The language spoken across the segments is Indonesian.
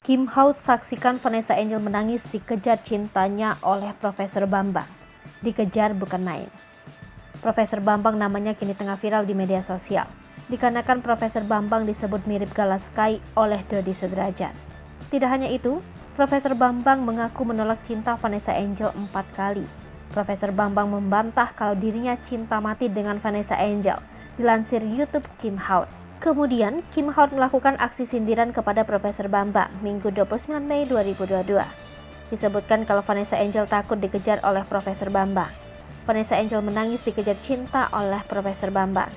Kim Haut saksikan Vanessa Angel menangis dikejar cintanya oleh Profesor Bambang. Dikejar bukan main. Profesor Bambang namanya kini tengah viral di media sosial. Dikarenakan Profesor Bambang disebut mirip Galaskai oleh Dodi Sudrajat. Tidak hanya itu, Profesor Bambang mengaku menolak cinta Vanessa Angel 4 kali. Profesor Bambang membantah kalau dirinya cinta mati dengan Vanessa Angel, dilansir YouTube Kim Haut. Kemudian, Kim Haut melakukan aksi sindiran kepada Profesor Bambang Minggu 29 Mei 2022. Disebutkan kalau Vanessa Angel takut dikejar oleh Profesor Bambang. Vanessa Angel menangis dikejar cinta oleh Profesor Bambang.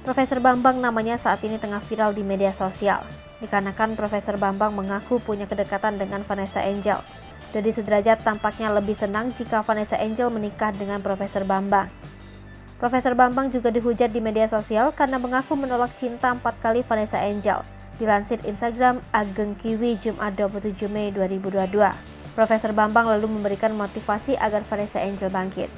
Profesor Bambang namanya saat ini tengah viral di media sosial. Dikarenakan Profesor Bambang mengaku punya kedekatan dengan Vanessa Angel. Dodi Sudrajat tampaknya lebih senang jika Vanessa Angel menikah dengan Profesor Bambang. Profesor Bambang juga dihujat di media sosial karena mengaku menolak cinta 4 kali Vanessa Angel. Dilansir Instagram Ageng Kiwi Jumat 27 Mei 2022. Profesor Bambang lalu memberikan motivasi agar Vanessa Angel bangkit.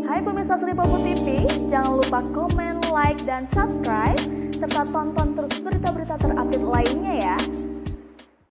Hai pemirsa Sri Popo TV, jangan lupa komen, like, dan subscribe, serta tonton terus berita-berita terupdate lainnya ya.